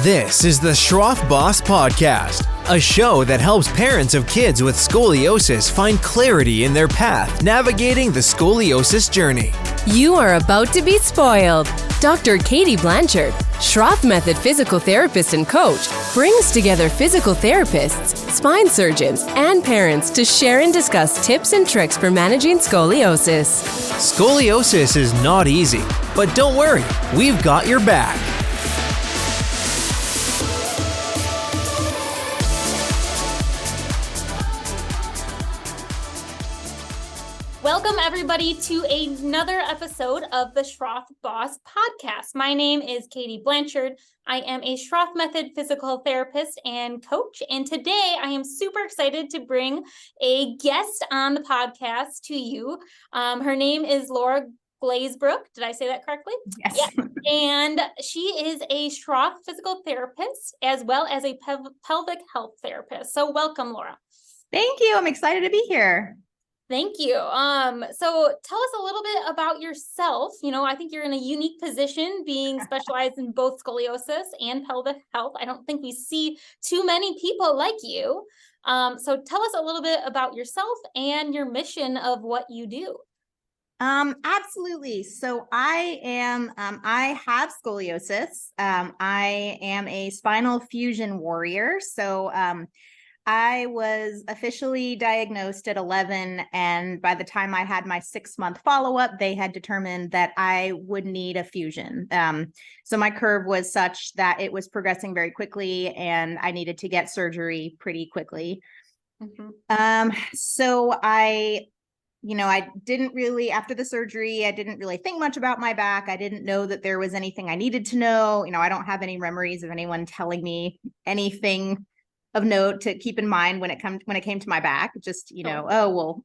This is the Schroth Boss Podcast, a show that helps parents of kids with scoliosis find clarity in their path navigating the scoliosis journey. You are about to be spoiled. Dr. Katie Blanchard, Schroth Method physical therapist and coach, brings together physical therapists, spine surgeons, and parents to share and discuss tips and tricks for managing scoliosis. Scoliosis is not easy, but don't worry, we've got your back. Welcome, everybody, to another episode of the Schroth Boss Podcast. My name is Katie Blanchard. I am a Schroth Method physical therapist and coach, and today I am super excited to bring a guest on the podcast to you. Her name is Laura Glazebrook. Did I say that correctly? Yes. Yeah. And she is a Schroth physical therapist as well as a pelvic health therapist. So welcome, Laura. Thank you. I'm excited to be here. Thank you. So tell us a little bit about yourself. You know, I think you're in a unique position being specialized in both scoliosis and pelvic health. I don't think we see too many people like you. So tell us a little bit about yourself and your mission of what you do. Absolutely. So I have scoliosis. I am a spinal fusion warrior. So, I was officially diagnosed at 11, and by the time I had my 6-month follow-up, they had determined that I would need a fusion. So my curve was such that it was progressing very quickly, and I needed to get surgery pretty quickly. So I didn't really, after the surgery, I didn't really think much about my back. I didn't know that there was anything I needed to know. I don't have any memories of anyone telling me anything of note to keep in mind when it came to my back. Just,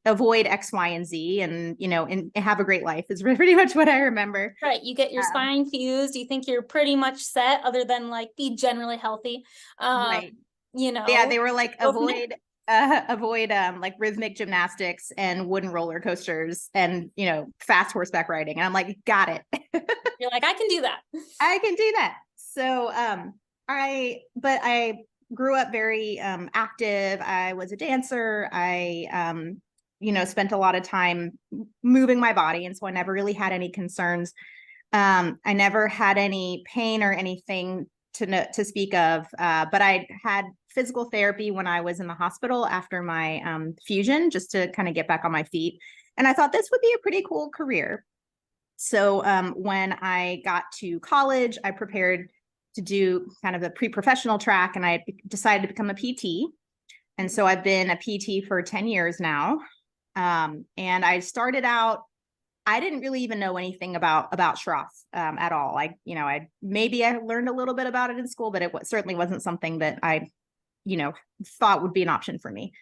avoid X, Y, and Z and have a great life is pretty much what I remember. Right. You get your spine fused. You think you're pretty much set other than like be generally healthy. Right. Yeah, they were like, avoid like rhythmic gymnastics and wooden roller coasters and, fast horseback riding. And I'm like, got it. You're like, I can do that. I can do that. So, I grew up very active. I was a dancer. I, spent a lot of time moving my body. And so I never really had any concerns. I never had any pain or anything to speak of. But I had physical therapy when I was in the hospital after my fusion, just to kind of get back on my feet. And I thought this would be a pretty cool career. So when I got to college, I prepared to do kind of a pre-professional track, and I decided to become a PT. And so I've been a PT for 10 years now. And I started out, I didn't really even know anything about Schroth at all. I learned a little bit about it in school, but it certainly wasn't something that I, thought would be an option for me.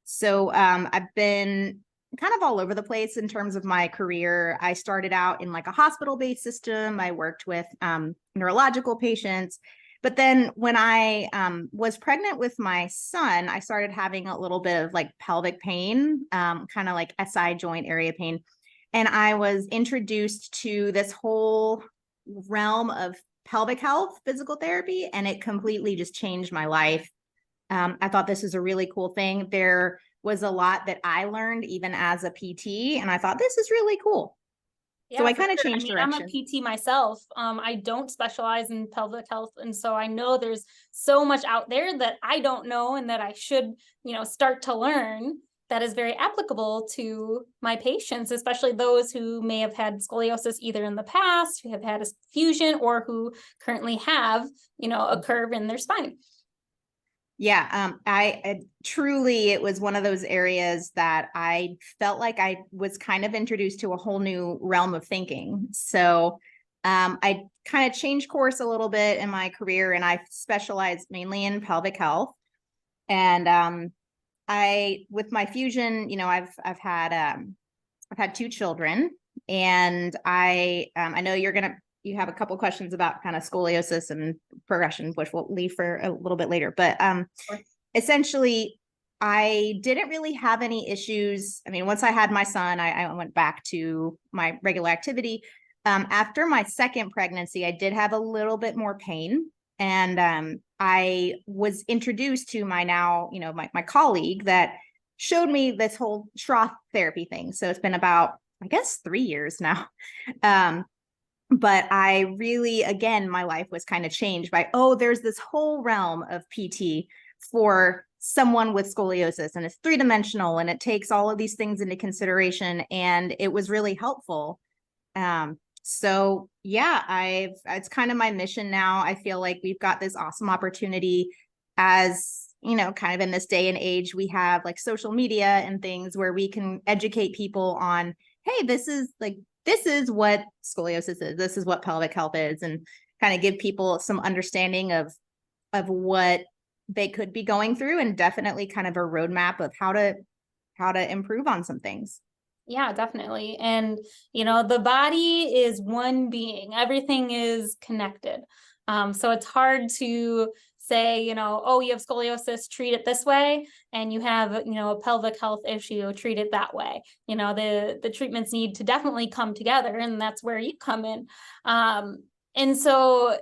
So I've been kind of all over the place in terms of my career. I started out in like a hospital-based system. I worked with neurological patients. But then when I was pregnant with my son, I started having a little bit of like pelvic pain, kind of like SI joint area pain. And I was introduced to this whole realm of pelvic health physical therapy, and it completely just changed my life. I thought this was a really cool thing. There was a lot that I learned even as a PT, and I thought this is really cool. Yeah, so I kind of changed direction. I'm a PT myself. I don't specialize in pelvic health. And so I know there's so much out there that I don't know and that I should, start to learn that is very applicable to my patients, especially those who may have had scoliosis either in the past, who have had a fusion, or who currently have, a curve in their spine. Yeah, I truly, it was one of those areas that I felt like I was kind of introduced to a whole new realm of thinking. So I kind of changed course a little bit in my career, and I specialized mainly in pelvic health. And with my fusion, I've had 2 children, and I know you have a couple of questions about kind of scoliosis and progression, which we'll leave for a little bit later. But essentially, I didn't really have any issues. I mean, once I had my son, I went back to my regular activity. After my second pregnancy, I did have a little bit more pain. And I was introduced to my now, my colleague that showed me this whole Schroth therapy thing. So it's been about, I guess, 3 years now. But I really, again, my life was kind of changed by, there's this whole realm of PT for someone with scoliosis, and it's 3-dimensional, and it takes all of these things into consideration. And it was really helpful. So yeah, it's kind of my mission now. I feel like we've got this awesome opportunity as, kind of in this day and age, we have like social media and things where we can educate people on, hey, this is what scoliosis is. This is what pelvic health is, and kind of give people some understanding of what they could be going through, and definitely kind of a roadmap of how to improve on some things. Yeah, definitely. And, the body is one being, everything is connected. So it's hard to say, you have scoliosis, treat it this way. And you have, a pelvic health issue, treat it that way. The treatments need to definitely come together, and that's where you come in. And so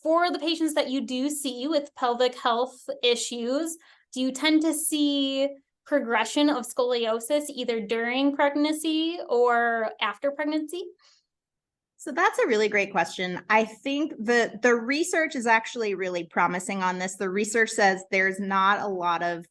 for the patients that you do see with pelvic health issues, do you tend to see progression of scoliosis either during pregnancy or after pregnancy? So that's a really great question. I think the research is actually really promising on this. The research says there's not a lot of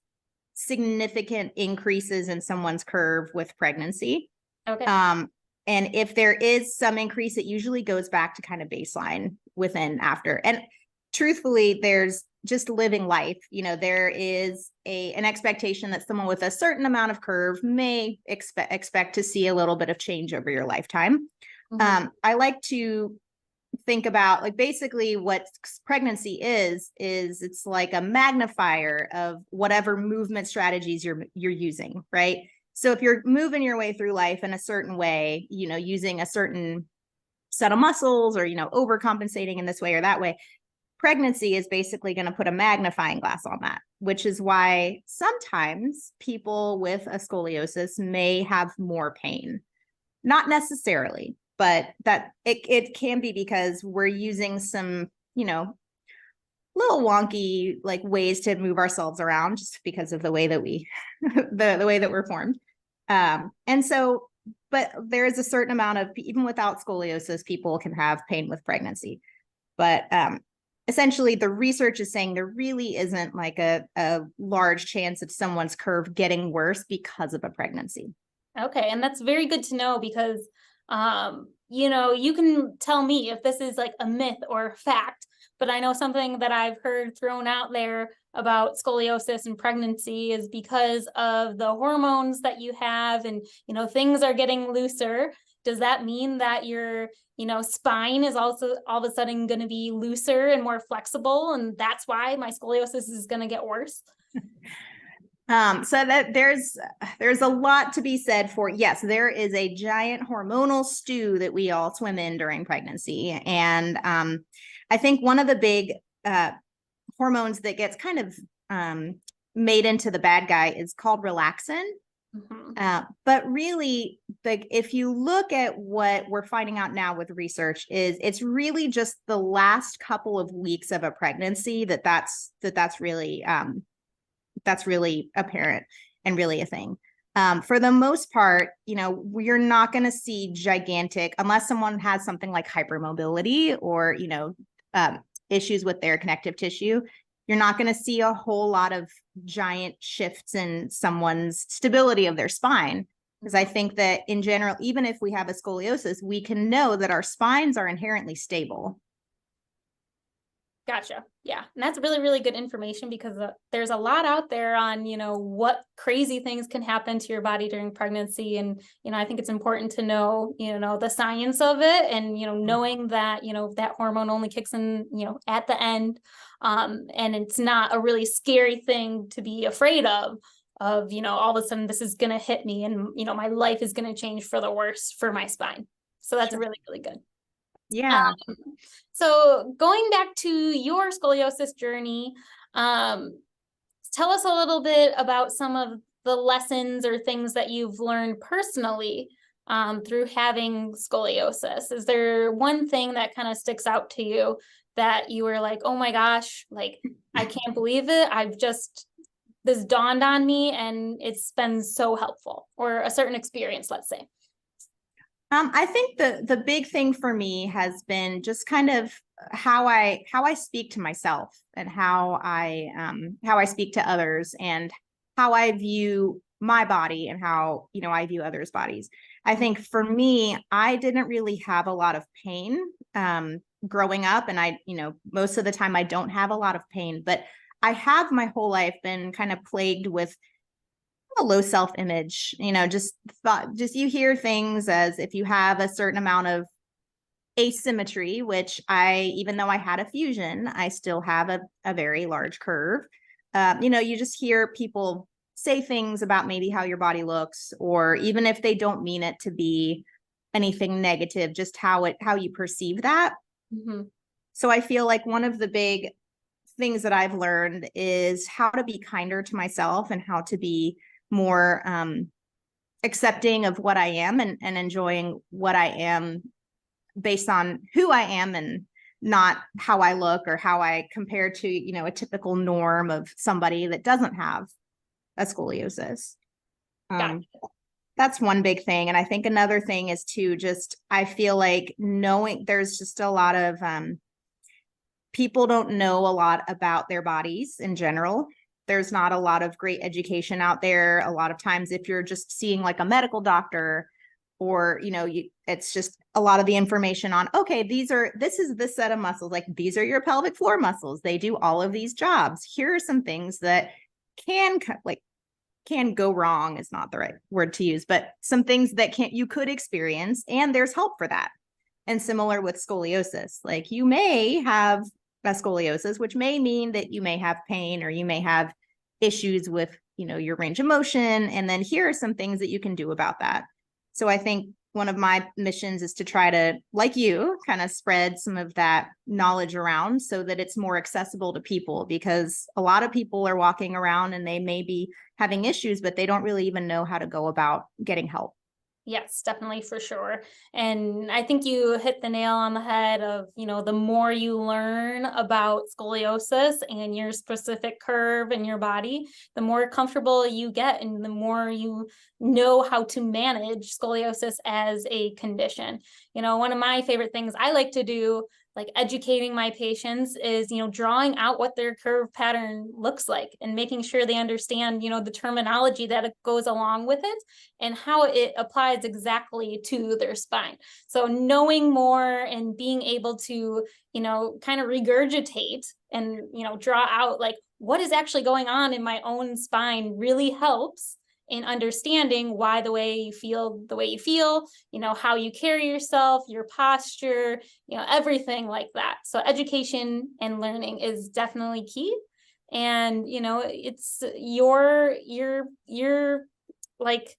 significant increases in someone's curve with pregnancy. Okay. And if there is some increase, it usually goes back to kind of baseline within after. And truthfully, there's just living life. There is an expectation that someone with a certain amount of curve may expect to see a little bit of change over your lifetime. Mm-hmm. I like to think about, like, basically what pregnancy is it's like a magnifier of whatever movement strategies you're using, right? So if you're moving your way through life in a certain way, using a certain set of muscles, or, overcompensating in this way or that way, pregnancy is basically going to put a magnifying glass on that, which is why sometimes people with a scoliosis may have more pain. Not necessarily, but that it can be because we're using some, little wonky like ways to move ourselves around just because of the way that the way that we're formed. And so, but there is a certain amount of, even without scoliosis, people can have pain with pregnancy. But essentially, the research is saying there really isn't like a large chance of someone's curve getting worse because of a pregnancy. Okay. And that's very good to know, because, you can tell me if this is like a myth or fact, but I know something that I've heard thrown out there about scoliosis and pregnancy is because of the hormones that you have, and, things are getting looser. Does that mean that your, spine is also all of a sudden going to be looser and more flexible, and that's why my scoliosis is going to get worse? So that there's a lot to be said for, yes, there is a giant hormonal stew that we all swim in during pregnancy. And I think one of the big hormones that gets kind of made into the bad guy is called relaxin. Mm-hmm. But really, if you look at what we're finding out now with research, is it's really just the last couple of weeks of a pregnancy that's really apparent and really a thing. For the most part, we're not going to see gigantic, unless someone has something like hypermobility or, issues with their connective tissue. You're not going to see a whole lot of giant shifts in someone's stability of their spine. Because I think that in general, even if we have a scoliosis, we can know that our spines are inherently stable. Gotcha. Yeah. And that's really, really good information, because there's a lot out there on, what crazy things can happen to your body during pregnancy. And, I think it's important to know, the science of it, and, knowing that, that hormone only kicks in, at the end. And it's not a really scary thing to be afraid of, all of a sudden this is going to hit me, and, my life is going to change for the worse for my spine. So that's really, really good. Yeah. So going back to your scoliosis journey, tell us a little bit about some of the lessons or things that you've learned personally through having scoliosis? Is there one thing that kind of sticks out to you that you were like, oh my gosh, like, I can't believe it. This dawned on me and it's been so helpful, or a certain experience, let's say? I think the big thing for me has been just kind of how I speak to myself, and how I speak to others, and how I view my body, and how, I view others' bodies. I think for me, I didn't really have a lot of pain growing up, and most of the time I don't have a lot of pain, but I have my whole life been kind of plagued with a low self-image, just you hear things as if you have a certain amount of asymmetry, which even though I had a fusion, I still have a very large curve. You just hear people say things about maybe how your body looks, or even if they don't mean it to be anything negative, just how you perceive that. Mm-hmm. So I feel like one of the big things that I've learned is how to be kinder to myself, and how to be more accepting of what I am, and enjoying what I am based on who I am, and not how I look, or how I compare to, a typical norm of somebody that doesn't have a scoliosis. Gotcha. That's one big thing. And I think another thing is I feel like knowing there's just a lot of people don't know a lot about their bodies in general. There's not a lot of great education out there. A lot of times, if you're just seeing like a medical doctor, or, it's just a lot of the information on, okay, this is this set of muscles, like these are your pelvic floor muscles. They do all of these jobs. Here are some things that can go wrong, is not the right word to use, but some things that you could experience, and there's help for that. And similar with scoliosis, like you may have a scoliosis, which may mean that you may have pain, or you may have issues with, your range of motion. And then here are some things that you can do about that. So I think one of my missions is to try to, like you, kind of spread some of that knowledge around, so that it's more accessible to people, because a lot of people are walking around and they may be having issues, but they don't really even know how to go about getting help. Yes, definitely, for sure. And I think you hit the nail on the head of, the more you learn about scoliosis and your specific curve in your body, the more comfortable you get, and the more you know how to manage scoliosis as a condition. One of my favorite things I like to do, like educating my patients, is, drawing out what their curve pattern looks like, and making sure they understand, the terminology that goes along with it, and how it applies exactly to their spine. So knowing more and being able to, kind of regurgitate and, draw out like what is actually going on in my own spine really helps in understanding why the way you feel, how you carry yourself, your posture, everything like that. So education and learning is definitely key. And, it's your like,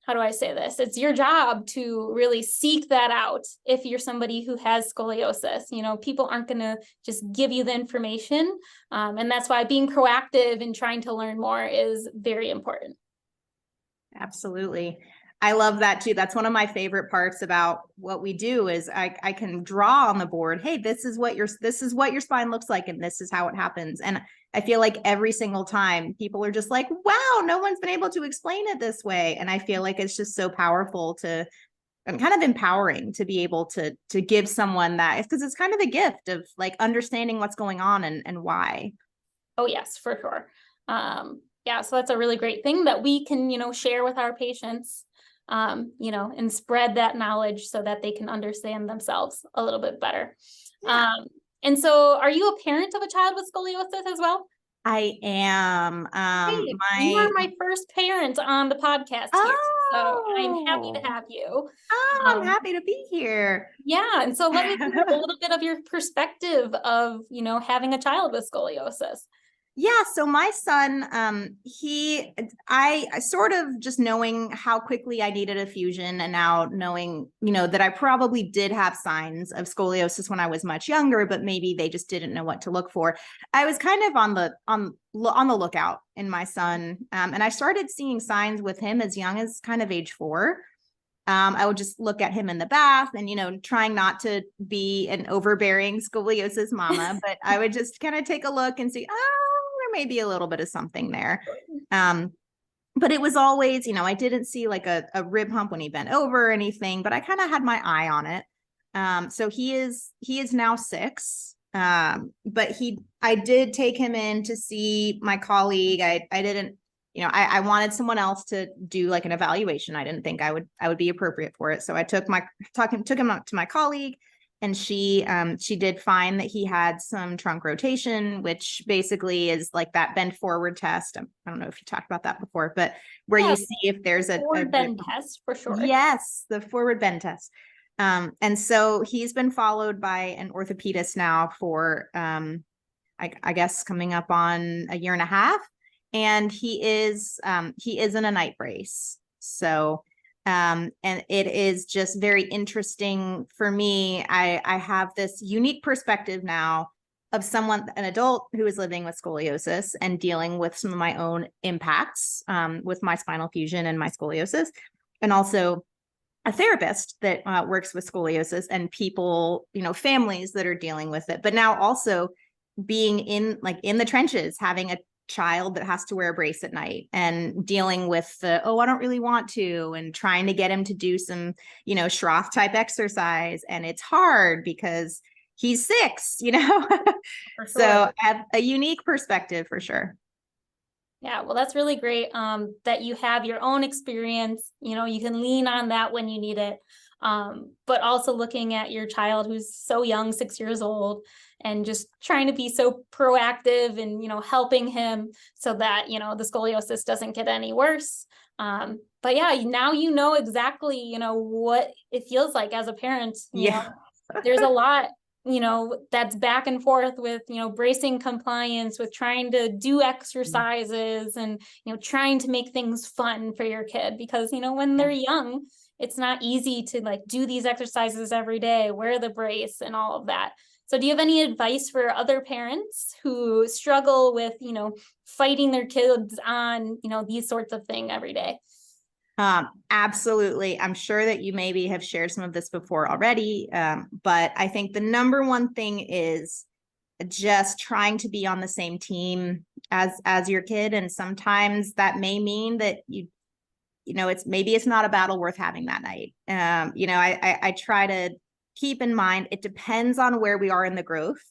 how do I say this? It's your job to really seek that out. If you're somebody who has scoliosis, people aren't going to just give you the information. And that's why being proactive and trying to learn more is very important. Absolutely. I love that too. That's one of my favorite parts about what we do is I can draw on the board, hey, this is what your spine looks like, and this is how it happens. And I feel like every single time people are just like, wow, no one's been able to explain it this way. And I feel like it's just so powerful and kind of empowering to be able to give someone that, because it's kind of a gift of like understanding what's going on and why. Oh, yes, for sure. Yeah, so that's a really great thing that we can, share with our patients, and spread that knowledge so that they can understand themselves a little bit better. Yeah. And so are you a parent of a child with scoliosis as well? I am. You are my first parent on the podcast here. So I'm happy to have you. I'm happy to be here. Yeah. And so let me hear a little bit of your perspective of, having a child with scoliosis. Yeah. So my son, I sort of just knowing how quickly I needed a fusion, and now knowing, that I probably did have signs of scoliosis when I was much younger, but maybe they just didn't know what to look for. I was kind of on the lookout in my son. And I started seeing signs with him as young as kind of age 4. I would just look at him in the bath and, trying not to be an overbearing scoliosis mama, but I would just kind of take a look and see, there may be a little bit of something there. But it was always, I didn't see like a rib hump when he bent over or anything, but I kind of had my eye on it. So he is now 6. But I did take him in to see my colleague. I didn't, I wanted someone else to do like an evaluation. I didn't think I would be appropriate for it. So I took him up to my colleague, and she did find that he had some trunk rotation, which basically is like that bend forward test. I don't know if you talked about that before, but where you see if there's a bend test for sure. Yes, the forward bend test. And so he's been followed by an orthopedist now for, I guess coming up on a year and a half, and he is in a night brace. So, and it is just very interesting for me. I have this unique perspective now of an adult who is living with scoliosis and dealing with some of my own impacts, with my spinal fusion and my scoliosis, and also a therapist that works with scoliosis and people, families that are dealing with it. But now also being in the trenches, having a child that has to wear a brace at night and dealing with I don't really want to, and trying to get him to do some, Schroth type exercise. And it's hard because he's 6, For sure. So a unique perspective for sure. Yeah, well, that's really great that you have your own experience. You can lean on that when you need it. But also looking at your child who's so young, 6 years old, and just trying to be so proactive and, helping him so that, the scoliosis doesn't get any worse. But yeah, now exactly, what it feels like as a parent. You know, there's a lot that's back and forth with, bracing compliance, with trying to do exercises and, trying to make things fun for your kid, because, when they're young, it's not easy to like do these exercises every day, wear the brace and all of that. So do you have any advice for other parents who struggle with, fighting their kids on, these sorts of things every day? Absolutely. I'm sure that you maybe have shared some of this before already. But I think the number one thing is just trying to be on the same team as your kid. And sometimes that may mean that it's not a battle worth having that night. I try to keep in mind, it depends on where we are in the growth,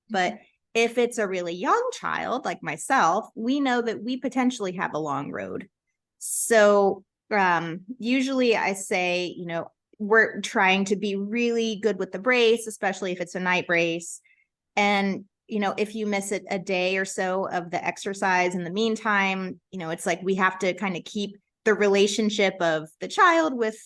but if it's a really young child like myself, we know that we potentially have a long road. So usually I say, we're trying to be really good with the brace, especially if it's a night brace. And, if you miss it a day or so of the exercise in the meantime, it's like we have to kind of keep the relationship of the child with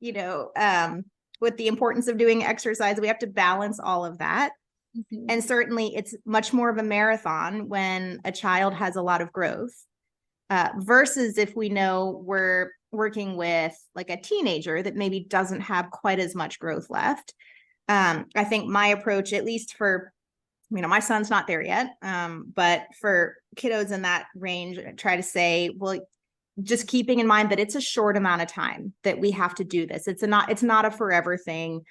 the importance of doing exercise. We have to balance all of that. Mm-hmm. And certainly it's much more of a marathon when a child has a lot of growth, versus if we know we're working with like a teenager that maybe doesn't have quite as much growth left. I think my approach, at least for, my son's not there yet, but for kiddos in that range, I try to say, well, just keeping in mind that it's a short amount of time that we have to do this. It's not a forever thing.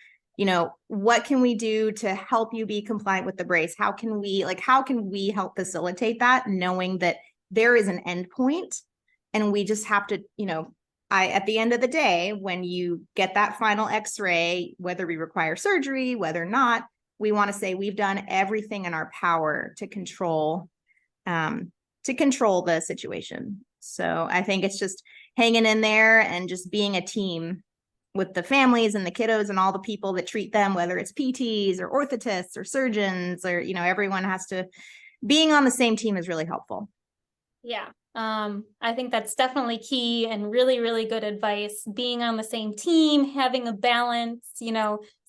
What can we do to help you be compliant with the brace? How can we help facilitate that, knowing that there is an end point, and we just have to, at the end of the day, when you get that final x-ray, whether we require surgery, whether or not, we want to say we've done everything in our power to control the situation. So I think it's just hanging in there and just being a team with the families and the kiddos and all the people that treat them, whether it's PTs or orthotists or surgeons, or, everyone being on the same team is really helpful. Yeah. I think that's definitely key and really, really good advice. Being on the same team, having a balance,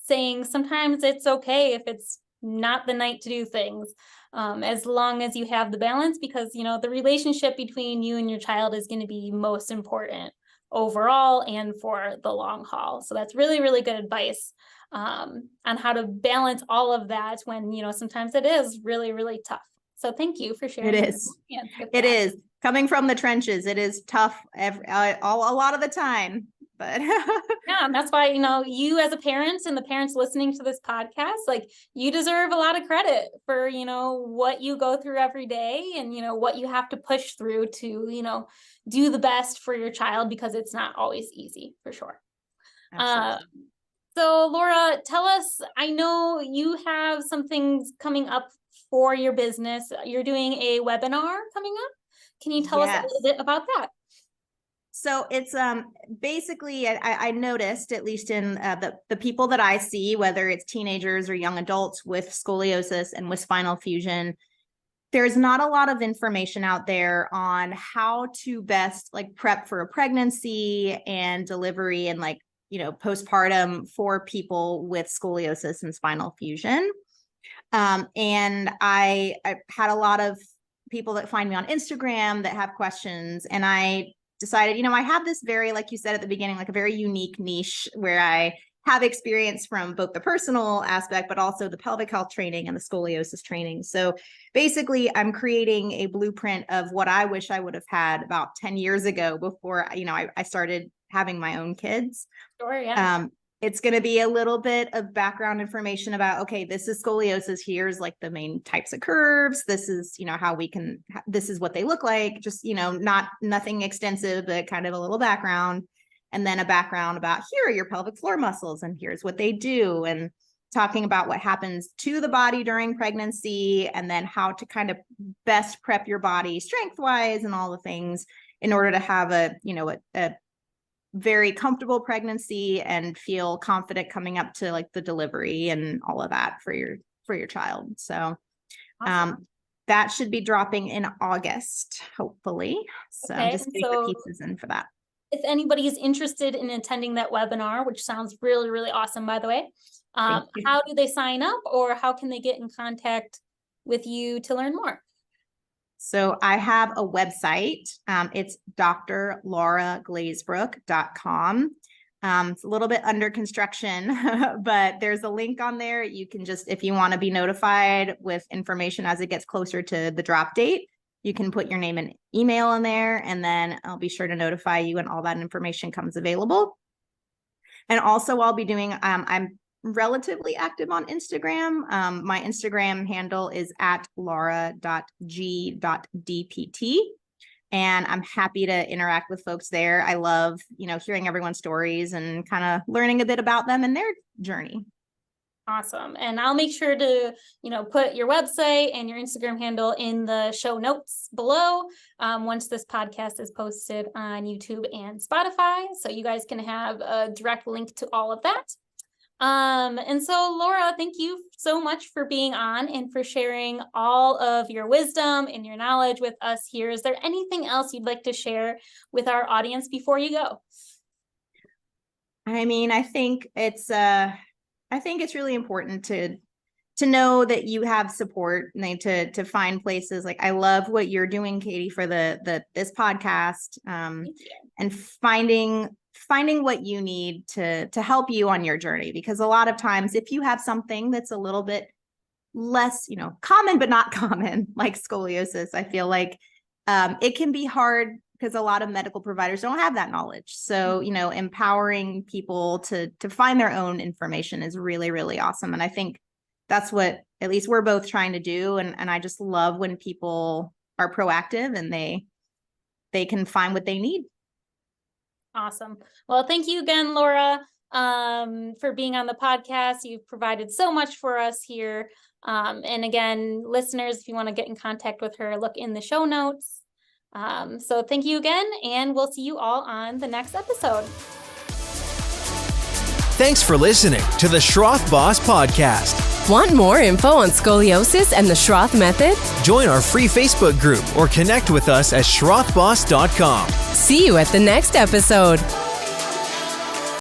saying sometimes it's okay if it's not the night to do things, as long as you have the balance, because, the relationship between you and your child is going to be most important overall and for the long haul. So that's really, really good advice on how to balance all of that when, sometimes it is really, really tough. So thank you for sharing. It is. It is. Coming from the trenches, it is tough a lot of the time. but yeah, and that's why, you as a parent and the parents listening to this podcast, like, you deserve a lot of credit for, what you go through every day and, what you have to push through to, do the best for your child, because it's not always easy, for sure. So Laura, tell us, I know you have some things coming up for your business. You're doing a webinar coming up. Can you tell us a little bit about that? So it's basically, I noticed, at least in the people that I see, whether it's teenagers or young adults with scoliosis and with spinal fusion, there's not a lot of information out there on how to best prep for a pregnancy and delivery and postpartum for people with scoliosis and spinal fusion. And I had a lot of people that find me on Instagram that have questions, and I decided, I have this very, like you said at the beginning, a very unique niche where I have experience from both the personal aspect, but also the pelvic health training and the scoliosis training. So basically, I'm creating a blueprint of what I wish I would have had about 10 years ago before, I started having my own kids. Sure, yeah. It's going to be a little bit of background information about, okay, this is scoliosis. Here's the main types of curves. This is, how this is what they look like. Just, nothing extensive, but kind of a little background. And then a background about, here are your pelvic floor muscles and here's what they do. And talking about what happens to the body during pregnancy, and then how to kind of best prep your body strength wise and all the things in order to have a very comfortable pregnancy and feel confident coming up to the delivery and all of that for your child. So awesome. That should be dropping in August, hopefully. So I'm just getting the pieces in for that. If anybody is interested in attending that webinar, which sounds really, really awesome, by the way, how do they sign up, or how can they get in contact with you to learn more? So I have a website. It's drlauraglazebrook.com. It's a little bit under construction, but there's a link on there. You can just, if you want to be notified with information as it gets closer to the drop date, you can put your name and email in there, and then I'll be sure to notify you when all that information comes available. And also I'll be doing, I'm relatively active on Instagram. My Instagram handle is @laura.g.dpt. And I'm happy to interact with folks there. I love, hearing everyone's stories and kind of learning a bit about them and their journey. Awesome. And I'll make sure to, put your website and your Instagram handle in the show notes below once this podcast is posted on YouTube and Spotify. So you guys can have a direct link to all of that. And so Laura, thank you so much for being on and for sharing all of your wisdom and your knowledge with us here. Is there anything else you'd like to share with our audience before you go? I think it's really important to know that you have support, and to find places. I love what you're doing, Katie, for this podcast, and finding what you need to help you on your journey. Because a lot of times, if you have something that's a little bit less, common, but not common, like scoliosis, I feel like it can be hard because a lot of medical providers don't have that knowledge. So, empowering people to find their own information is really, really awesome. And I think that's what at least we're both trying to do. And I just love when people are proactive and they can find what they need. Awesome. Well, thank you again, Laura, for being on the podcast. You've provided so much for us here. And again, listeners, if you want to get in contact with her, look in the show notes. So thank you again, and we'll see you all on the next episode. Thanks for listening to the Schroth Boss Podcast. Want more info on scoliosis and the Schroth Method? Join our free Facebook group or connect with us at schrothboss.com. See you at the next episode.